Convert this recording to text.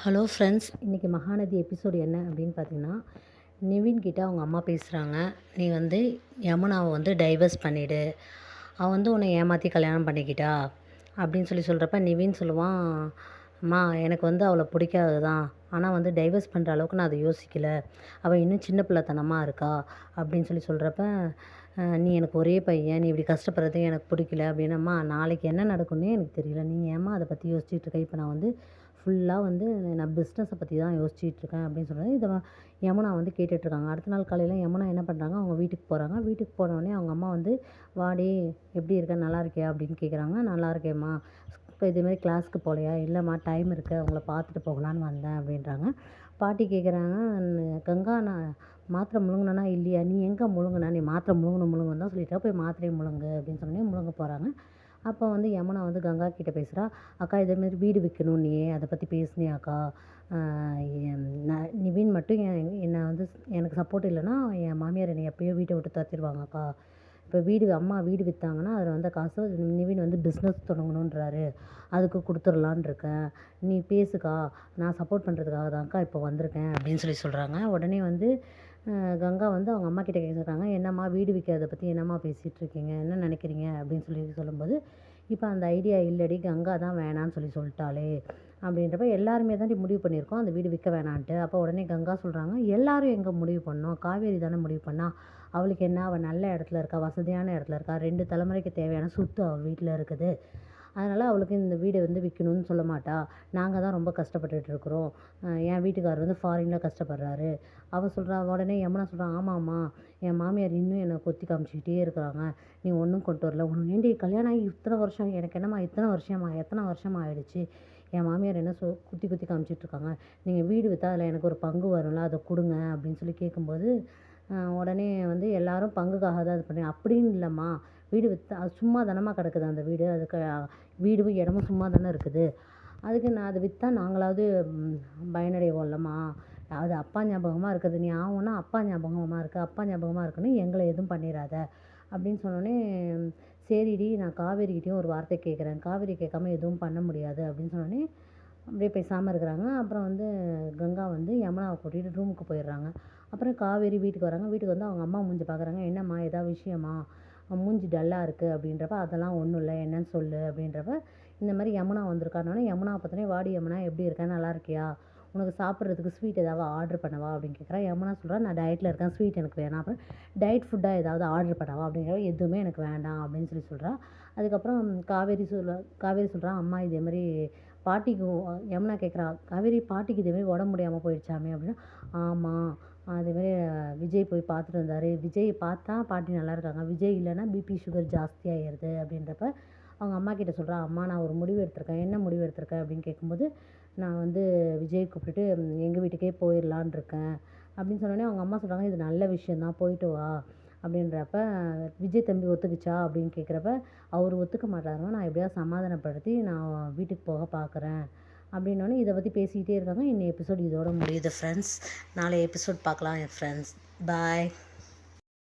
Hello friends, இன்றைக்கி Mahanadi episode என்ன அப்படின்னு பார்த்தீங்கன்னா, நிவின் கிட்ட அவங்க அம்மா பேசுகிறாங்க. நீ வந்து யமுனாவை வந்து டைவர்ஸ் பண்ணிவிடு, அவள் வந்து உன்னை ஏமாற்றி கல்யாணம் பண்ணிக்கிட்டா அப்படின்னு சொல்கிறப்ப நிவின் சொல்லுவான், அம்மா எனக்கு வந்து அவளை பிடிக்காது தான், ஆனால் வந்து டைவர்ஸ் பண்ணுற அளவுக்கு நான் அதை யோசிக்கலை, அவள் இன்னும் சின்ன பிள்ளைத்தனமாக இருக்கா அப்படின்னு சொல்கிறப்ப, நீ எனக்கு ஒரே பையன், நீ இப்படி கஷ்டப்படுறது எனக்கு பிடிக்கல அப்படின்னம்மா, நாளைக்கு என்ன நடக்கும்னே எனக்கு தெரியல, நீ ஏம்மா அதை பற்றி யோசிச்சுட்டு இருக்க, இப்போ நான் வந்து ஃபுல்லாக வந்து நான் பிஸ்னஸை பற்றி தான் யோசிச்சுட்ருக்கேன் அப்படின்னு சொல்கிறது. இதை யமுனா வந்து கேட்டுட்ருக்காங்க. அடுத்த நாள் காலையில் யமுனா என்ன பண்ணுறாங்க, அவங்க வீட்டுக்கு போகிறாங்க. வீட்டுக்கு போனோடனே அவங்க அம்மா வந்து, வாடி எப்படி இருக்க, நல்லா இருக்கியா அப்படின்னு கேட்குறாங்க. நல்லா இருக்கேம்மா. இப்போ இதேமாதிரி கிளாஸ்க்கு போகலையா? இல்லைம்மா, டைம் இருக்குது, அவங்கள பார்த்துட்டு போகலான்னு வந்தேன் அப்படின்றாங்க. பாட்டி கேட்குறாங்க, கங்கா நான் மாத்திரை முழுங்கினா இல்லையா? நீ எங்கே முழுங்குன? நீ மாத்திரை முழுங்கணும் தான் சொல்லிட்டா, போய் மாத்திரையை முழுங்கு அப்படின்னு சொன்னோடனே முழுங்க போகிறாங்க. அப்போ வந்து யமுனா வந்து கங்கா கிட்ட பேசுகிறா, அக்கா இதேமாரி வீடு விற்கணும், நீ அதை பற்றி பேசுனியாக்கா? நான் நிவின் மட்டும் என்னை வந்து எனக்கு சப்போர்ட் இல்லைன்னா என் மாமியார் என்னை எப்பயோ வீட்டை விட்டு துரத்திடுவாங்கக்கா. இப்போ அம்மா வீடு விற்றாங்கன்னா அதில் வந்த காசு நிவின் வந்து பிஸ்னஸ் தொடங்கணுன்றாரு, அதுக்கு கொடுத்துடலான் இருக்கேன், நீ பேசுக்கா, நான் சப்போர்ட் பண்ணுறதுக்காக தான்க்கா இப்போ வந்திருக்கேன் அப்படின்னு சொல்கிறாங்க. உடனே வந்து கங்கா வந்து அவங்க அம்மா கிட்ட கேட்குறாங்க, என்னம்மா வீடு விற்கிறத பற்றி என்னம்மா பேசிகிட்டு இருக்கீங்க, என்ன நினைக்கிறீங்க அப்படின்னு சொல்லும்போது, இப்போ அந்த ஐடியா இல்லடி, கங்கா தான் வேணான்னு சொல்லிட்டாளே அப்படின்றப்ப, எல்லாருமே தாண்டி முடிவு பண்ணியிருக்கோம் அந்த வீடு விற்க வேணான்ட்டு. அப்போ உடனே கங்கா சொல்கிறாங்க, எல்லாரும் எங்கே முடிவு பண்ணோம், காவேரி தானே முடிவு பண்ணா, அவளுக்கு என்ன, அவள் நல்ல இடத்துல இருக்கா, வசதியான இடத்துல இருக்கா, 2 தலைமுறைக்கு தேவையான சொத்து அவள் வீட்டில் இருக்குது, அதனால் அவளுக்கு இந்த வீடை வந்து விற்கணும்னு சொல்ல மாட்டா, நாங்கள் தான் ரொம்ப கஷ்டப்பட்டுட்டு இருக்கிறோம், என் வீட்டுக்காரர் வந்து ஃபாரினில் கஷ்டப்படுறாரு. அவள் சொல்கிறா. உடனே யமுனா சொல்கிறா, ஆமாம்மா, என் மாமியார் இன்னும் என்னை கொத்தி காமிச்சிக்கிட்டே இருக்கிறாங்க, நீ ஒன்றும் கொண்டு வரல, உனக்கு ஏண்டி கல்யாணம் ஆகி இத்தனை வருஷம், எனக்கு என்னம்மா இத்தனை வருஷமா ஆயிடுச்சு, என் மாமியார் என்ன குத்தி குத்தி காமிச்சிட்ருக்காங்க, நீங்கள் வீடு விற்றா அதில் எனக்கு ஒரு பங்கு வரும்ல, அதை கொடுங்க அப்படின்னு கேட்கும்போது, உடனே வந்து எல்லாரும் பங்குக்காக தான் இது பண்ணி, அப்படின்னு இல்லைம்மா, வீடு விற்றா அது சும்மா தானம்மா கிடக்குது அந்த வீடு, அதுக்கு வீடும் இடமும் சும்மா தானே இருக்குது, அதுக்கு நான் அதை விற்றா நாங்களாவது பயனடைவோம்லம்மா, அது அப்பா ஞாபகமாக இருக்குது, நீ ஆகும்னா அப்பா ஞாபகமாக இருக்குது, அப்பா ஞாபகமாக இருக்குன்னு எங்களை எதுவும் பண்ணிடாத அப்படின்னு சொன்னோடனே, சரிடி நான் காவேரிக்கிட்டேயும் ஒரு வார்த்தை கேட்குறேன், காவேரி கேட்காம எதுவும் பண்ண முடியாது அப்படின்னு சொன்னோடனே அப்படியே பேசாமல் இருக்கிறாங்க. அப்புறம் வந்து கங்கா வந்து யமுனாவை கூட்டிகிட்டு ரூமுக்கு போயிடுறாங்க. அப்புறம் காவேரி வீட்டுக்கு வராங்க. வீட்டுக்கு வந்து அவங்க அம்மா மூஞ்சி பார்க்குறாங்க. என்னம்மா ஏதாவது விஷயமா, மூஞ்சி டல்லாக இருக்குது அப்படின்றப்ப, அதெல்லாம் ஒன்றும் இல்லை, என்னன்னு சொல்லு அப்படின்றப்ப, இந்த மாதிரி யமுனா வந்திருக்கானோடனே யமுனா பார்த்தோன்னே, வாடி யமுனா எப்படி இருக்க, நல்லா இருக்கியா, உனக்கு சாப்பிட்றதுக்கு ஸ்வீட் ஏதாவது ஆர்டர் பண்ணவா அப்படின்னு கேட்குறா. யமுனா சொல்கிறா, நான் டயட்டில் இருக்கேன், ஸ்வீட் எனக்கு வேணாம், அப்புறம் டயட் ஃபுட்டாக ஏதாவது ஆர்டர் பண்ணவா அப்படிங்கிற, எதுவுமே எனக்கு வேண்டாம் அப்படின்னு சொல்கிறா. அதுக்கப்புறம் காவேரி சொல்கிறா, அம்மா இதே மாதிரி பாட்டிக்கு யமுனா கேட்குறா, காவேரி பாட்டிக்கு இதேமாரி உடம்பு முடியாமல் போயிடுச்சாமே அப்படின்னா, ஆமாம், அதேமாரி விஜய் போய் பார்த்துட்டு வந்தார், விஜய் பார்த்தா பாட்டி நல்லா இருக்காங்க, விஜய் இல்லைன்னா பிபி சுகர் ஜாஸ்தியாகிடுது அப்படின்றப்ப, அவங்க அம்மா கிட்ட சொல்கிறா, அம்மா நான் ஒரு முடிவு எடுத்திருக்கேன், என்ன முடிவு எடுத்திருக்கேன் அப்படின்னு கேட்கும்போது, நான் வந்து விஜய் கூப்பிட்டுட்டு எங்கள் வீட்டுக்கே போயிடலான் இருக்கேன் அப்படின்னு சொன்னோடனே, அவங்க அம்மா சொல்கிறாங்க, இது நல்ல விஷயந்தான், போயிட்டு வா அப்படின்றப்ப, விஜய் தம்பி ஒத்துக்குச்சா அப்படின்னு கேட்குறப்ப, அவர் ஒத்துக்க மாட்டாருமா, நான் எப்படியாவது சமாதானப்படுத்தி நான் வீட்டுக்கு போக பார்க்குறேன் அப்படின்னோடனே, இதை பற்றி பேசிக்கிட்டே இருக்காங்க. இன்னைய எபிசோட் இதோட முடியுது ஃப்ரெண்ட்ஸ். நாளைய எபிசோட் பார்க்கலாம் என் ஃப்ரெண்ட்ஸ். பாய்.